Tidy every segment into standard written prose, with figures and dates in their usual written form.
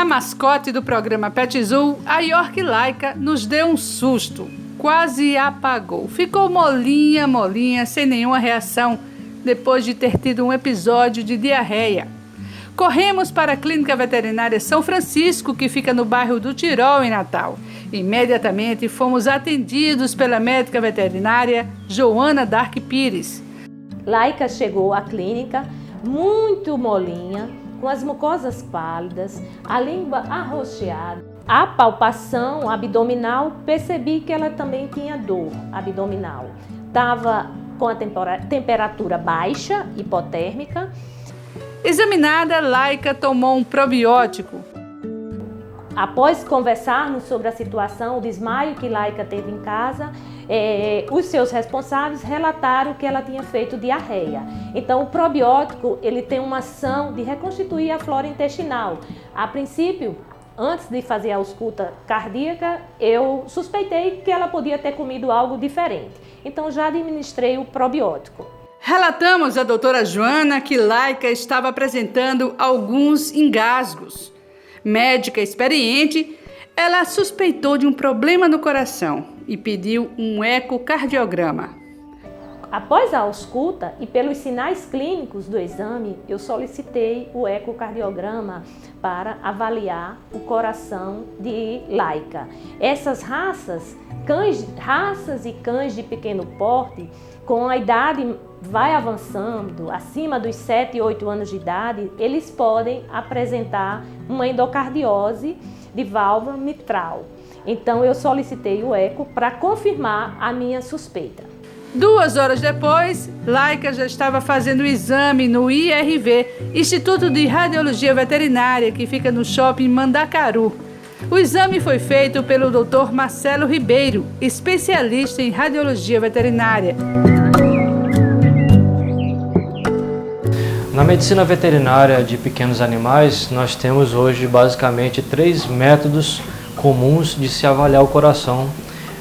A mascote do programa Pet Zoo, a York Laika, nos deu um susto. Quase apagou. Ficou molinha, sem nenhuma reação, depois de ter tido um episódio de diarreia. Corremos para a Clínica Veterinária São Francisco, que fica no bairro do Tirol, em Natal. Imediatamente fomos atendidos pela médica veterinária Joana Dark Pires. Laika chegou à clínica muito molinha, com as mucosas pálidas, a língua arroxeada. A palpação abdominal, percebi que ela também tinha dor abdominal. Estava com a temperatura baixa, hipotérmica. Examinada, Laika tomou um probiótico. Após conversarmos sobre a situação, o desmaio que Laika teve em casa, os seus responsáveis relataram que ela tinha feito diarreia. Então, o probiótico ele tem uma ação de reconstituir a flora intestinal. A princípio, antes de fazer a ausculta cardíaca, eu suspeitei que ela podia ter comido algo diferente. Então, já administrei o probiótico. Relatamos à doutora Joana que Laika estava apresentando alguns engasgos. Médica experiente, ela suspeitou de um problema no coração e pediu um ecocardiograma. Após a ausculta e pelos sinais clínicos do exame, eu solicitei o ecocardiograma para avaliar o coração de Laika. Essas raças e cães de pequeno porte, com a idade vai avançando, acima dos 7 e 8 anos de idade, eles podem apresentar uma endocardiose de válvula mitral. Então eu solicitei o eco para confirmar a minha suspeita. 2 horas depois, Laika já estava fazendo o exame no IRV, Instituto de Radiologia Veterinária, que fica no shopping Mandacaru. O exame foi feito pelo Dr. Marcelo Ribeiro, especialista em radiologia veterinária. Na medicina veterinária de pequenos animais, nós temos hoje basicamente 3 métodos comuns de se avaliar o coração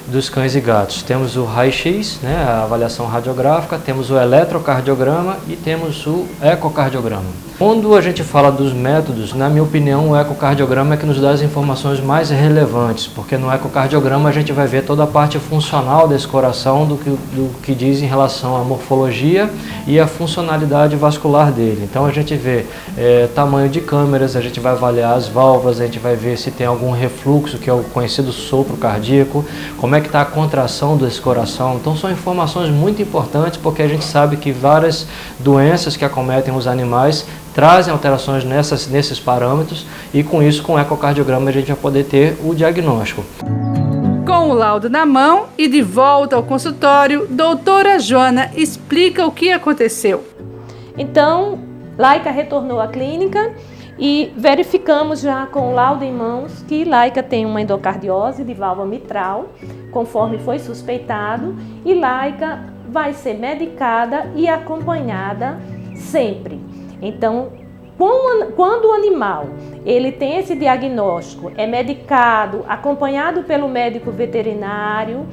dos cães e gatos. Temos o raio-x, a avaliação radiográfica, temos o eletrocardiograma e temos o ecocardiograma. Quando a gente fala dos métodos, na minha opinião, o ecocardiograma é que nos dá as informações mais relevantes, porque no ecocardiograma a gente vai ver toda a parte funcional desse coração, do que diz em relação à morfologia e à funcionalidade vascular dele. Então a gente vê tamanho de câmeras, a gente vai avaliar as válvulas, a gente vai ver se tem algum refluxo, que é o conhecido sopro cardíaco, como é que está a contração desse coração. Então são informações muito importantes, porque a gente sabe que várias doenças que acometem os animais trazem alterações nesses parâmetros e com isso, com o ecocardiograma, a gente vai poder ter o diagnóstico. Com o laudo na mão e de volta ao consultório, doutora Joana explica o que aconteceu. Então, Laika retornou à clínica e verificamos já com o laudo em mãos que Laika tem uma endocardiose de válvula mitral, conforme foi suspeitado, e Laika vai ser medicada e acompanhada sempre. Então, quando o animal ele tem esse diagnóstico, é medicado, acompanhado pelo médico veterinário,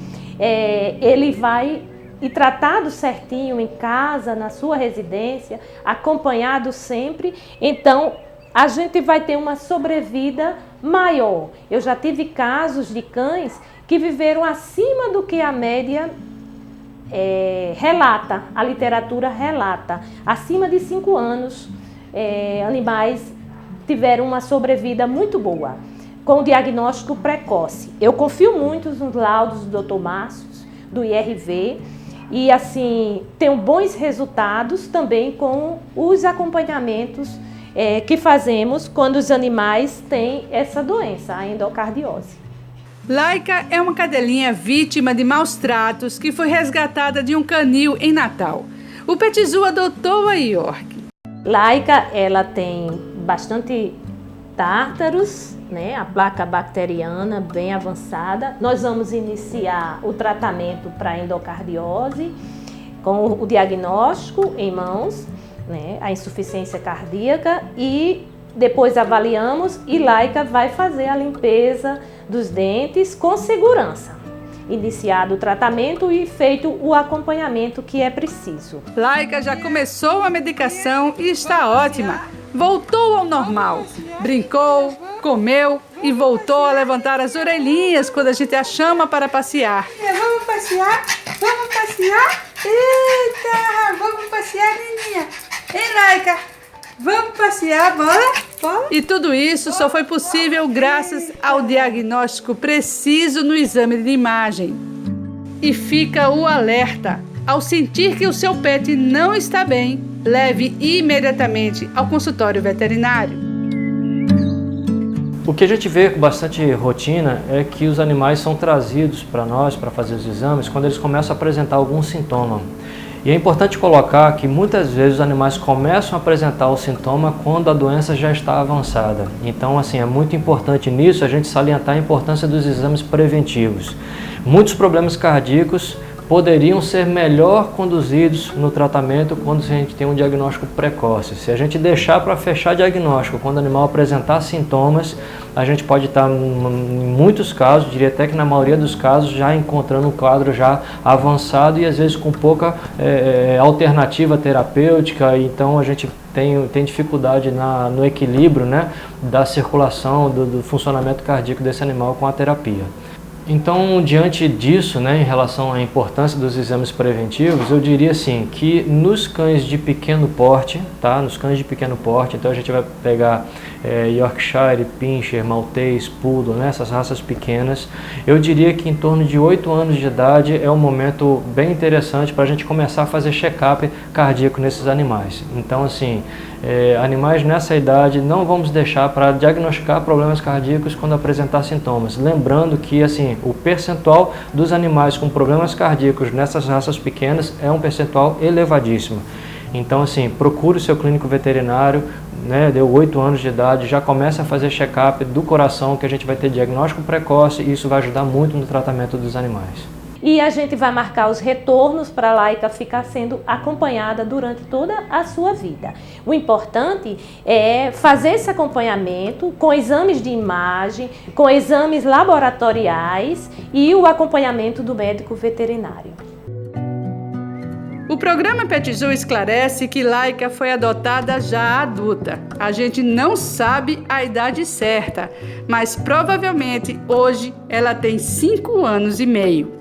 ele vai e tratado certinho em casa, na sua residência, acompanhado sempre, então a gente vai ter uma sobrevida maior. Eu já tive casos de cães que viveram acima do que a média relata, a literatura relata. Acima de 5 anos, animais tiveram uma sobrevida muito boa, com diagnóstico precoce. Eu confio muito nos laudos do Dr. Márcio, do IRV, e assim, tenho bons resultados também com os acompanhamentos que fazemos quando os animais têm essa doença, a endocardiose. Laika é uma cadelinha vítima de maus tratos que foi resgatada de um canil em Natal. O Pet Zoo adotou a York. Laika, ela tem bastante tártaros, a placa bacteriana bem avançada. Nós vamos iniciar o tratamento para endocardiose com o diagnóstico em mãos, a insuficiência cardíaca, e depois avaliamos e Laika vai fazer a limpeza dos dentes com segurança. Iniciado o tratamento e feito o acompanhamento que é preciso. Laika já começou a medicação e está ótima. Voltou ao normal. Brincou, comeu e voltou a levantar as orelhinhas quando a gente a chama para passear. Vamos passear? Vamos passear? Eita, vamos passear, Nininha. Ei, Laika, vamos passear, bora? E tudo isso só foi possível graças ao diagnóstico preciso no exame de imagem. E fica o alerta: ao sentir que o seu pet não está bem, leve imediatamente ao consultório veterinário. O que a gente vê com bastante rotina é que os animais são trazidos para nós para fazer os exames quando eles começam a apresentar algum sintoma. E é importante colocar que muitas vezes os animais começam a apresentar o sintoma quando a doença já está avançada. Então, assim, é muito importante nisso a gente salientar a importância dos exames preventivos. Muitos problemas cardíacos poderiam ser melhor conduzidos no tratamento quando a gente tem um diagnóstico precoce. Se a gente deixar para fechar diagnóstico quando o animal apresentar sintomas, a gente pode estar, em muitos casos, diria até que na maioria dos casos, já encontrando um quadro já avançado e às vezes com pouca alternativa terapêutica. Então a gente tem dificuldade no equilíbrio, né, da circulação, do funcionamento cardíaco desse animal com a terapia. Então, diante disso, né, em relação à importância dos exames preventivos, eu diria assim, que nos cães de pequeno porte, tá? Nos cães de pequeno porte, então a gente vai pegar Yorkshire, Pinscher, Maltês, Poodle, né, essas raças pequenas, eu diria que em torno de 8 anos de idade é um momento bem interessante para a gente começar a fazer check-up cardíaco nesses animais. Então, assim, animais nessa idade não vamos deixar para diagnosticar problemas cardíacos quando apresentar sintomas. Lembrando que, assim, o percentual dos animais com problemas cardíacos nessas raças pequenas é um percentual elevadíssimo. Então, assim, procure o seu clínico veterinário, né, deu 8 anos de idade, já começa a fazer check-up do coração, que a gente vai ter diagnóstico precoce e isso vai ajudar muito no tratamento dos animais. E a gente vai marcar os retornos para a Laika ficar sendo acompanhada durante toda a sua vida. O importante é fazer esse acompanhamento com exames de imagem, com exames laboratoriais e o acompanhamento do médico veterinário. O programa Pet Zoo esclarece que Laika foi adotada já adulta. A gente não sabe a idade certa, mas provavelmente hoje ela tem 5 anos e meio.